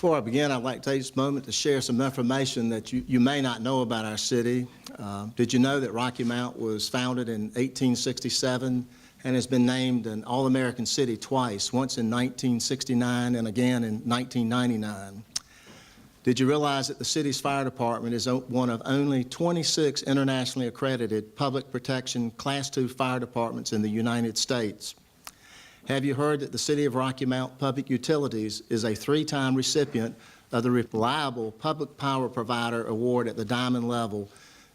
Before I begin, I'd like to take this moment to share some information that you may not know about our city. Did you know that Rocky Mount was founded in 1867 and has been named an All-American City twice, once in 1969 and again in 1999? Did you realize that the city's fire department is one of only 26 internationally accredited public protection Class II fire departments in the United States? Have you heard that the City of Rocky Mount Public Utilities is a 3-time recipient of the Reliable Public Power Provider Award at the Diamond level,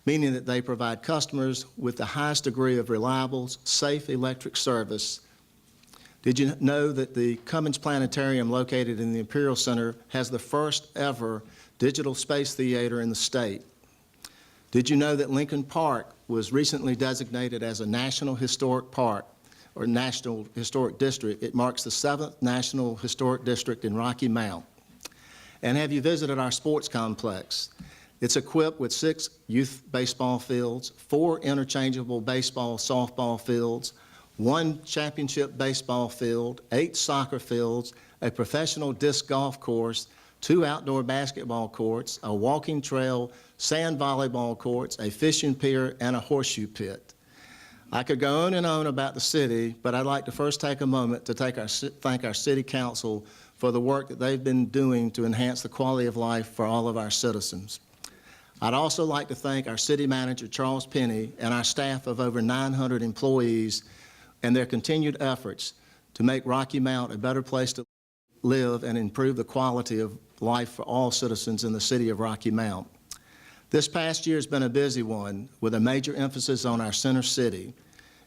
meaning that they provide customers with the highest degree of reliable, safe electric service? Did you know that the Cummins Planetarium located in the Imperial Center has the first ever digital space theater in the state? Did you know that Lincoln Park was recently designated as a National Historic Park or National Historic District? It marks the 7th National Historic District in Rocky Mount. And have you visited our sports complex? It's equipped with 6 youth baseball fields, 4 interchangeable baseball, softball fields, 1 championship baseball field, 8 soccer fields, a professional disc golf course, 2 outdoor basketball courts, a walking trail, sand volleyball courts, a fishing pier, and a horseshoe pit. I could go on and on about the city, but I'd like to first take a moment to thank our City Council for the work that they've been doing to enhance the quality of life for all of our citizens. I'd also like to thank our City Manager, Charles Penny, and our staff of over 900 employees and their continued efforts to make Rocky Mount a better place to live and improve the quality of life for all citizens in the City of Rocky Mount. This past year has been a busy one with a major emphasis on our center city.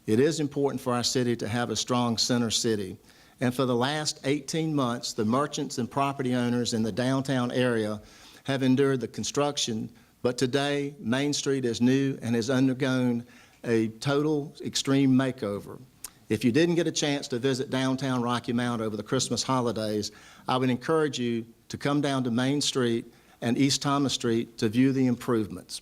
It is important for our city to have a strong center city. And for the last 18 months, the merchants and property owners in the downtown area have endured the construction, but today Main Street is new and has undergone a total extreme makeover. If you didn't get a chance to visit downtown Rocky Mount over the Christmas holidays, I would encourage you to come down to Main Street and East Thomas Street to view the improvements.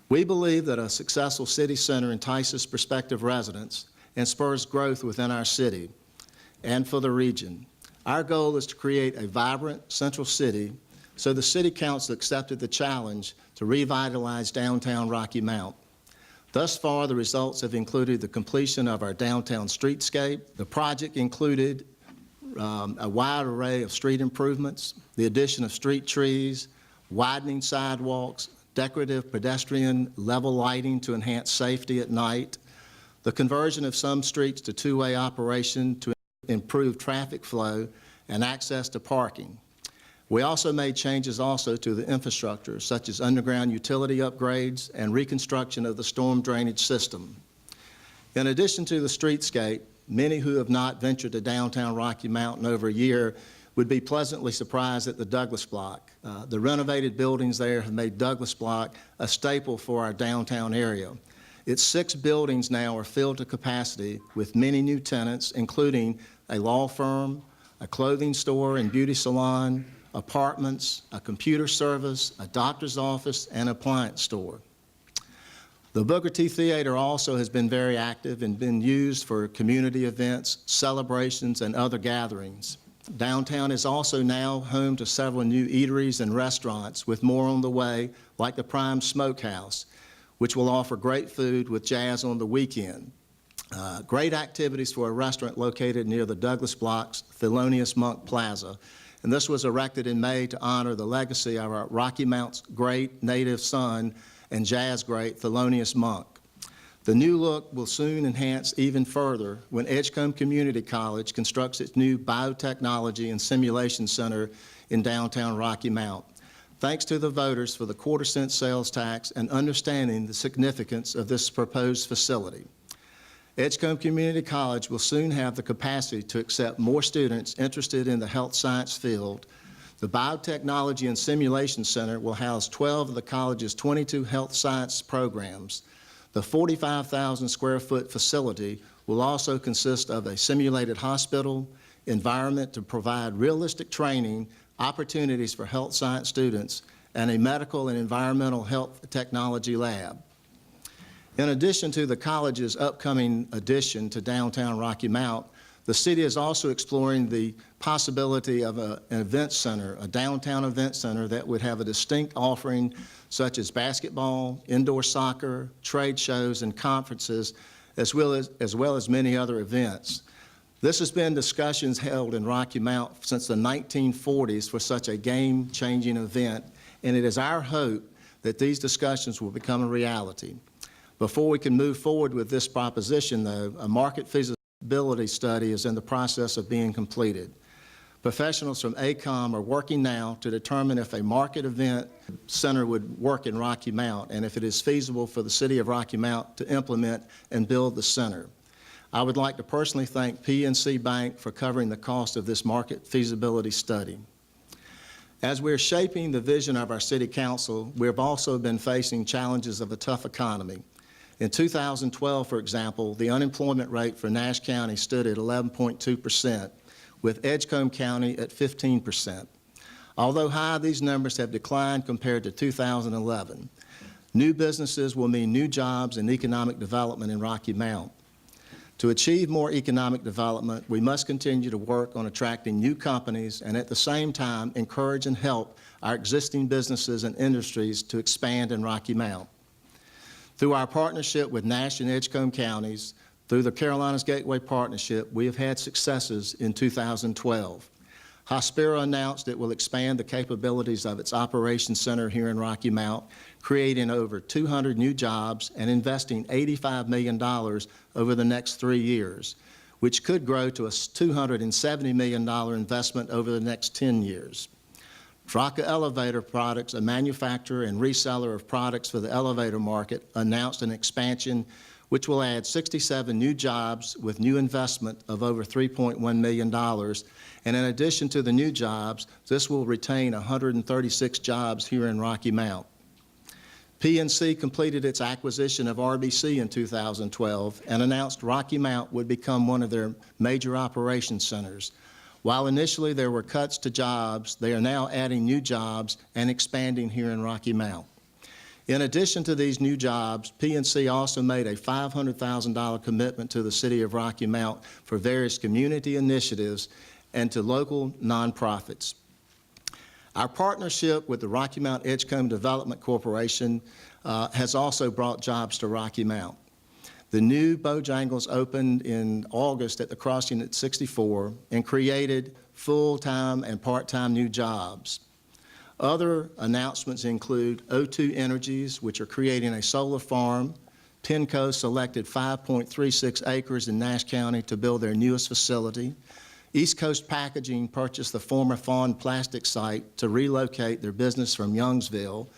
We believe that a successful city center entices prospective residents and spurs growth within our city and for the region. Our goal is to create a vibrant central city, so the City Council accepted the challenge to revitalize downtown Rocky Mount. Thus far, the results have included the completion of our downtown streetscape. The project included a wide array of street improvements, the addition of street trees, widening sidewalks, decorative pedestrian level lighting to enhance safety at night, the conversion of some streets to two-way operation to improve traffic flow and access to parking. We also made changes to the infrastructure, such as underground utility upgrades and reconstruction of the storm drainage system. In addition to the streetscape, many who have not ventured to downtown Rocky Mount in over a year would be pleasantly surprised at the Douglas Block. The renovated buildings there have made Douglas Block a staple for our downtown area. Its 6 buildings now are filled to capacity with many new tenants, including a law firm, a clothing store and beauty salon, apartments, a computer service, a doctor's office, and appliance store. The Booker T Theater also has been very active and been used for community events, celebrations, and other gatherings. Downtown is also now home to several new eateries and restaurants, with more on the way, like the Prime Smokehouse, which will offer great food with jazz on the weekend. Great activities for a restaurant located near the Douglas Block's Thelonious Monk Plaza. And this was erected in May to honor the legacy of our Rocky Mount's great native son and jazz great Thelonious Monk. The new look will soon enhance even further when Edgecombe Community College constructs its new Biotechnology and Simulation Center in downtown Rocky Mount. Thanks to the voters for the quarter-cent sales tax and understanding the significance of this proposed facility. Edgecombe Community College will soon have the capacity to accept more students interested in the health science field. The Biotechnology and Simulation Center will house 12 of the college's 22 health science programs. The 45,000 square foot facility will also consist of a simulated hospital environment to provide realistic training, opportunities for health science students, and a medical and environmental health technology lab. In addition to the college's upcoming addition to downtown Rocky Mount, The city is also exploring the possibility of an event center, a downtown event center that would have a distinct offering such as basketball, indoor soccer, trade shows, and conferences, as well as many other events. This has been discussions held in Rocky Mount since the 1940s for such a game-changing event, and it is our hope that these discussions will become a reality. Before we can move forward with this proposition, though, a market feasibility study is in the process of being completed. Professionals from AECOM are working now to determine if a market event center would work in Rocky Mount and if it is feasible for the City of Rocky Mount to implement and build the center. I would like to personally thank PNC Bank for covering the cost of this market feasibility study. As we're shaping the vision of our City Council, we have also been facing challenges of a tough economy. In 2012, for example, the unemployment rate for Nash County stood at 11.2%, with Edgecombe County at 15%. Although high, these numbers have declined compared to 2011. New businesses will mean new jobs and economic development in Rocky Mount. To achieve more economic development, we must continue to work on attracting new companies and at the same time encourage and help our existing businesses and industries to expand in Rocky Mount. Through our partnership with Nash and Edgecombe counties, through the Carolinas Gateway Partnership, we have had successes in 2012. Hospira announced it will expand the capabilities of its operations center here in Rocky Mount, creating over 200 new jobs and investing $85 million over the next 3 years, which could grow to a $270 million investment over the next 10 years. Draka Elevator Products, a manufacturer and reseller of products for the elevator market, announced an expansion which will add 67 new jobs with new investment of over $3.1 million. And in addition to the new jobs, this will retain 136 jobs here in Rocky Mount. PNC completed its acquisition of RBC in 2012 and announced Rocky Mount would become one of their major operations centers. While initially there were cuts to jobs, they are now adding new jobs and expanding here in Rocky Mount. In addition to these new jobs, PNC also made a $500,000 commitment to the City of Rocky Mount for various community initiatives and to local nonprofits. Our partnership with the Rocky Mount Edgecombe Development Corporation has also brought jobs to Rocky Mount. The new Bojangles opened in August at the crossing at 64 and created full-time and part-time new jobs. Other announcements include O2 Energies, which are creating a solar farm. Penco selected 5.36 acres in Nash County to build their newest facility. East Coast Packaging purchased the former Fawn Plastic site to relocate their business from Youngsville.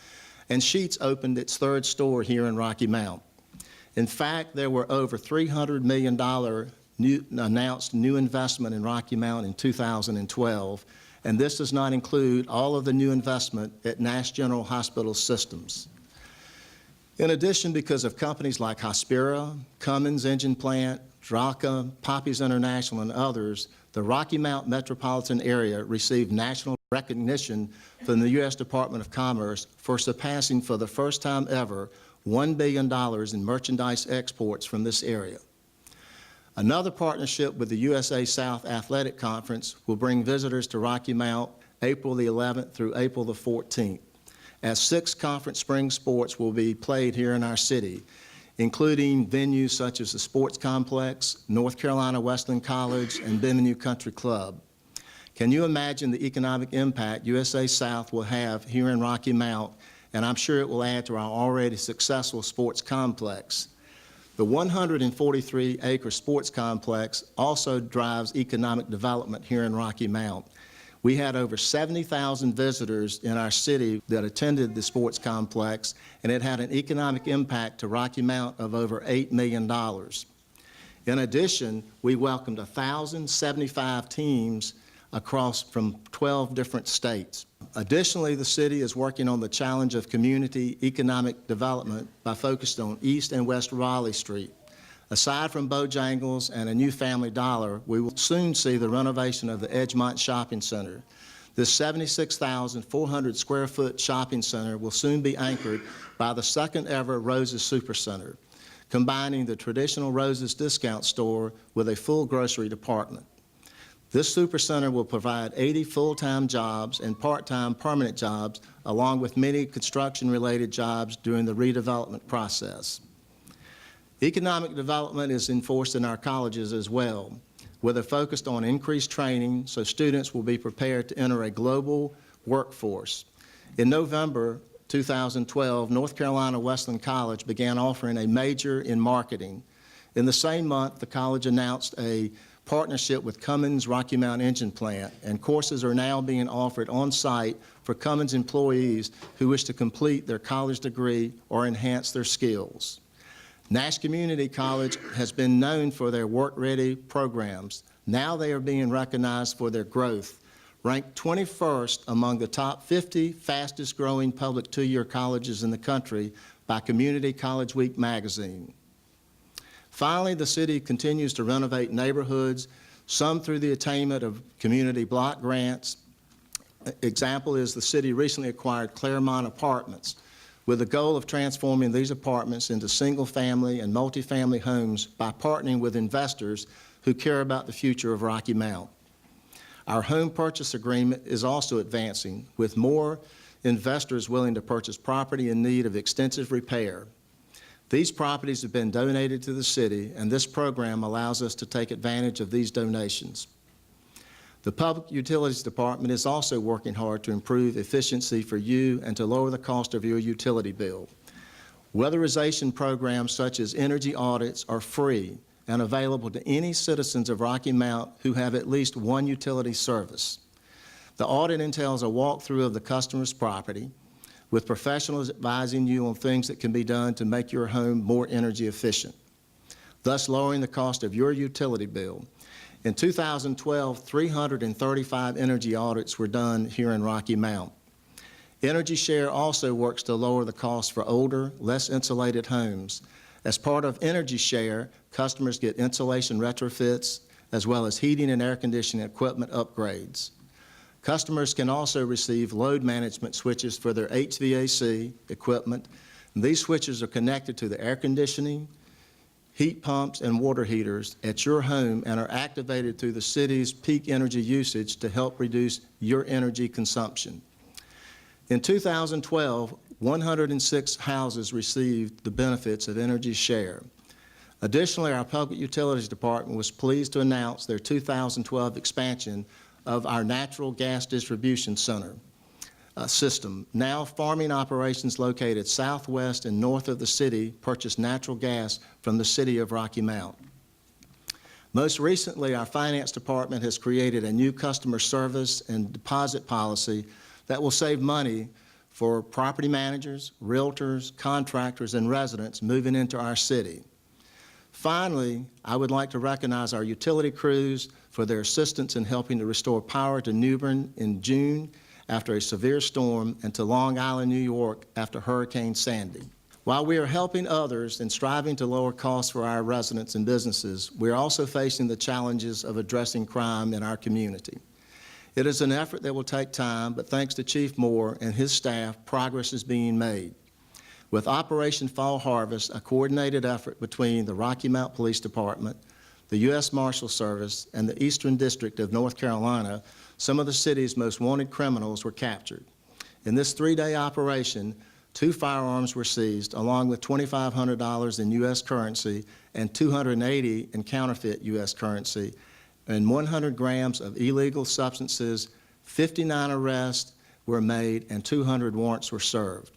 And Sheetz opened its third store here in Rocky Mount. In fact, there were over $300 million announced new investment in Rocky Mount in 2012. And this does not include all of the new investment at Nash General Hospital Systems. In addition, because of companies like Hospira, Cummins Engine Plant, Draka, Poppies International, and others, the Rocky Mount metropolitan area received national recognition from the U.S. Department of Commerce for surpassing for the first time ever $1 billion in merchandise exports from this area. Another partnership with the USA South Athletic Conference will bring visitors to Rocky Mount April the 11th through April the 14th, as 6 conference spring sports will be played here in our city, including venues such as the Sports Complex, North Carolina Wesleyan College, and Bimini Country Club. Can you imagine the economic impact USA South will have here in Rocky Mount, and I'm sure it will add to our already successful sports complex. The 143-acre sports complex also drives economic development here in Rocky Mount. We had over 70,000 visitors in our city that attended the sports complex, and it had an economic impact to Rocky Mount of over $8 million. In addition, we welcomed 1,075 teams across from 12 different states. Additionally, the city is working on the challenge of community economic development by focusing on East and West Raleigh Street. Aside from Bojangles and a new Family Dollar, we will soon see the renovation of the Edgemont Shopping Center. This 76,400 square foot shopping center will soon be anchored by the second ever Roses Supercenter. combining the traditional Rose's discount store with a full grocery department. This supercenter will provide 80 full-time jobs and part-time permanent jobs, along with many construction-related jobs during the redevelopment process. Economic development is enforced in our colleges as well, with a focus on increased training so students will be prepared to enter a global workforce. In November 2012, North Carolina Wesleyan College began offering a major in marketing. In the same month, the college announced a partnership with Cummins Rocky Mount Engine Plant, and courses are now being offered on site for Cummins employees who wish to complete their college degree or enhance their skills. Nash Community College has been known for their work-ready programs. Now they are being recognized for their growth, ranked 21st among the top 50 fastest-growing public two-year colleges in the country by Community College Week magazine. Finally, the city continues to renovate neighborhoods, some through the attainment of community block grants. Example is the city recently acquired Claremont Apartments with the goal of transforming these apartments into single-family and multifamily homes by partnering with investors who care about the future of Rocky Mount. Our home purchase agreement is also advancing, with more investors willing to purchase property in need of extensive repair. These properties have been donated to the city, and this program allows us to take advantage of these donations. The Public Utilities Department is also working hard to improve efficiency for you and to lower the cost of your utility bill. Weatherization programs such as energy audits are free and available to any citizens of Rocky Mount who have at least one utility service. The audit entails a walkthrough of the customer's property, with professionals advising you on things that can be done to make your home more energy efficient, thus lowering the cost of your utility bill. In 2012, 335 energy audits were done here in Rocky Mount. Energy Share also works to lower the cost for older, less insulated homes. As part of Energy Share, customers get insulation retrofits, as well as heating and air conditioning equipment upgrades. Customers can also receive load management switches for their HVAC equipment. These switches are connected to the air conditioning, heat pumps, and water heaters at your home and are activated through the city's peak energy usage to help reduce your energy consumption. In 2012, 106 houses received the benefits of Energy Share. Additionally, our Public Utilities Department was pleased to announce their 2012 expansion of our natural gas distribution center system. Now, farming operations located southwest and north of the city purchase natural gas from the city of Rocky Mount. Most recently, our finance department has created a new customer service and deposit policy that will save money for property managers, realtors, contractors, and residents moving into our city. Finally, I would like to recognize our utility crews for their assistance in helping to restore power to New Bern in June after a severe storm and to Long Island, New York after Hurricane Sandy. While we are helping others and striving to lower costs for our residents and businesses, we are also facing the challenges of addressing crime in our community. It is an effort that will take time, but thanks to Chief Moore and his staff, progress is being made. With Operation Fall Harvest, a coordinated effort between the Rocky Mount Police Department, the U.S. Marshal Service, and the Eastern District of North Carolina, some of the city's most wanted criminals were captured. In this three-day operation, 2 firearms were seized, along with $2,500 in U.S. currency and $280 in counterfeit U.S. currency, and 100 grams of illegal substances. 59 arrests were made, and 200 warrants were served.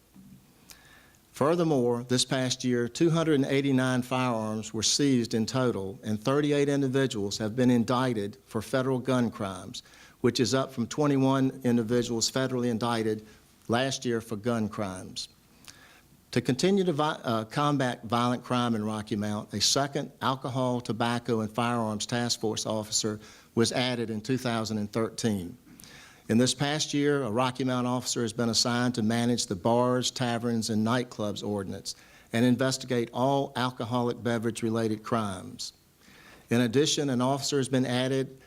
Furthermore, this past year, 289 firearms were seized in total, and 38 individuals have been indicted for federal gun crimes, which is up from 21 individuals federally indicted last year for gun crimes. To continue to combat violent crime in Rocky Mount, a second alcohol, tobacco, and firearms task force officer was added in 2013. In this past year, a Rocky Mount officer has been assigned to manage the bars, taverns, and nightclubs ordinance and investigate all alcoholic beverage-related crimes. In addition, an officer has been added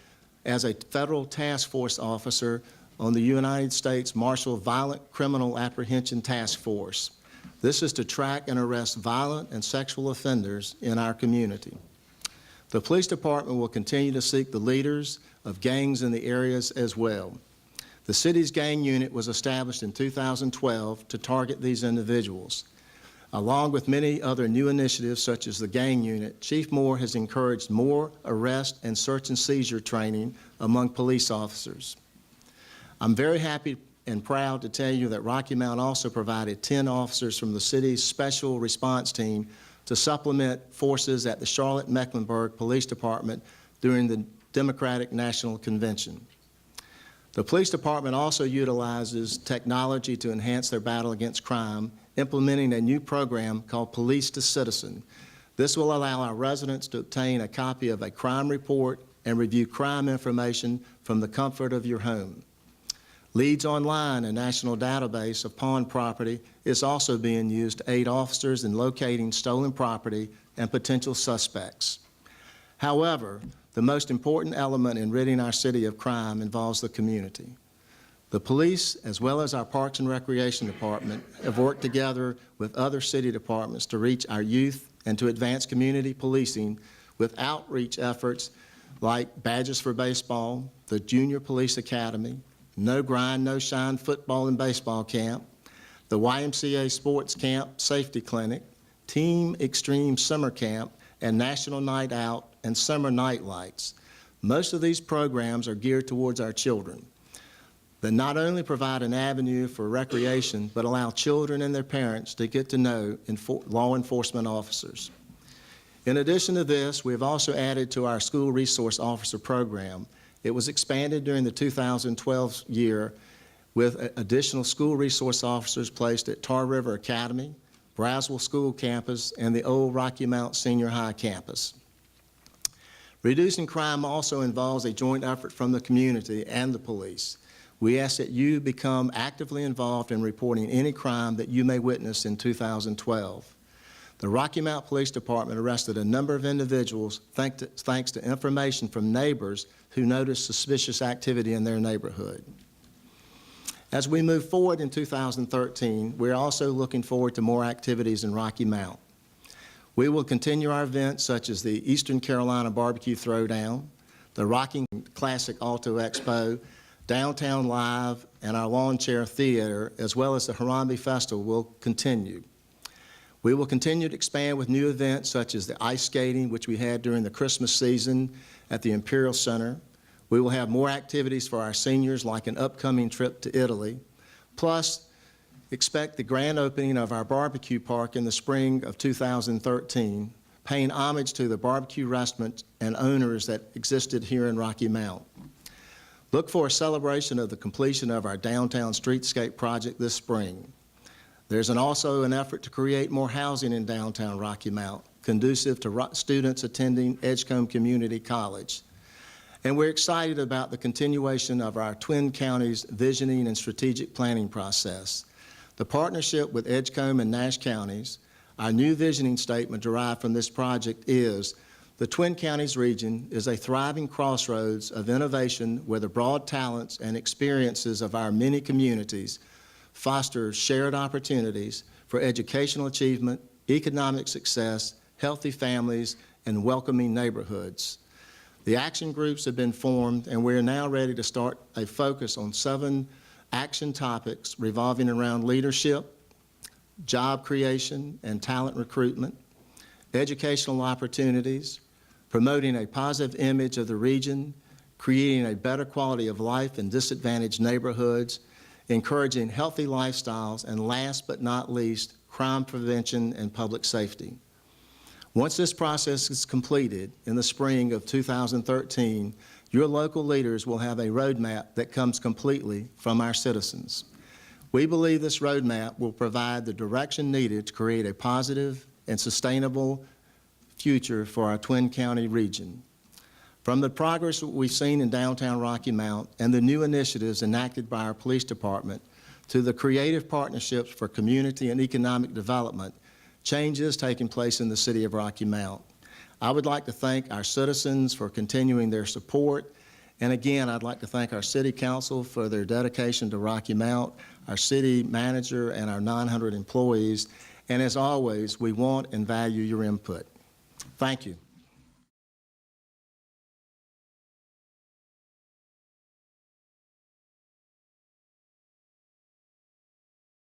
as a federal task force officer on the United States Marshal Violent Criminal Apprehension Task Force. This is to track and arrest violent and sexual offenders in our community. The police department will continue to seek the leaders of gangs in the areas as well. The city's gang unit was established in 2012 to target these individuals. Along with many other new initiatives such as the gang unit, Chief Moore has encouraged more arrest and search and seizure training among police officers. I'm very happy and proud to tell you that Rocky Mount also provided 10 officers from the city's special response team to supplement forces at the Charlotte-Mecklenburg Police Department during the Democratic National Convention. The police department also utilizes technology to enhance their battle against crime, implementing a new program called Police to Citizen. This will allow our residents to obtain a copy of a crime report and review crime information from the comfort of your home. Leads Online, a national database of pawned property, is also being used to aid officers in locating stolen property and potential suspects. However, the most important element in ridding our city of crime involves the community. The police, as well as our Parks and Recreation Department, have worked together with other city departments to reach our youth and to advance community policing with outreach efforts like Badges for Baseball, the Junior Police Academy, No Grind, No Shine football and baseball camp, the YMCA Sports Camp Safety Clinic, Team Extreme Summer Camp, and National Night Out and Summer Night Lights. Most of these programs are geared towards our children. They not only provide an avenue for recreation, but allow children and their parents to get to know law enforcement officers. In addition to this, we have also added to our School Resource Officer program. It was expanded during the 2012 year with additional school resource officers placed at Tar River Academy, Braswell School Campus, and the old Rocky Mount Senior High Campus. Reducing crime also involves a joint effort from the community and the police. We ask that you become actively involved in reporting any crime that you may witness in 2012. The Rocky Mount Police Department arrested a number of individuals thanks to information from neighbors who noticed suspicious activity in their neighborhood. As we move forward in 2013, we're also looking forward to more activities in Rocky Mount. We will continue our events such as the Eastern Carolina Barbecue Throwdown, the Rocky Classic Auto Expo, Downtown Live, and our Lawn Chair Theater, as well as the Harambe Festival will continue. We will continue to expand with new events such as the ice skating, which we had during the Christmas season at the Imperial Center. We will have more activities for our seniors, like an upcoming trip to Italy. Plus, expect the grand opening of our barbecue park in the spring of 2013, paying homage to the barbecue restaurants and owners that existed here in Rocky Mount. Look for a celebration of the completion of our downtown streetscape project this spring. There's also an effort to create more housing in downtown Rocky Mount, conducive to students attending Edgecombe Community College. And we're excited about the continuation of our Twin Counties visioning and strategic planning process. The partnership with Edgecombe and Nash counties, our new visioning statement derived from this project is, the Twin Counties region is a thriving crossroads of innovation where the broad talents and experiences of our many communities foster shared opportunities for educational achievement, economic success, healthy families, and welcoming neighborhoods. The action groups have been formed, and we are now ready to start a focus on 7 action topics revolving around leadership, job creation and talent recruitment, educational opportunities, promoting a positive image of the region, creating a better quality of life in disadvantaged neighborhoods, encouraging healthy lifestyles, and last but not least, crime prevention and public safety. Once this process is completed in the spring of 2013, your local leaders will have a roadmap that comes completely from our citizens. We believe this roadmap will provide the direction needed to create a positive and sustainable future for our Twin County region. From the progress we've seen in downtown Rocky Mount and the new initiatives enacted by our police department to the creative partnerships for community and economic development, change is taking place in the city of Rocky Mount. I would like to thank our citizens for continuing their support. And again, I'd like to thank our city council for their dedication to Rocky Mount, our city manager, and our 900 employees. And as always, we want and value your input. Thank you.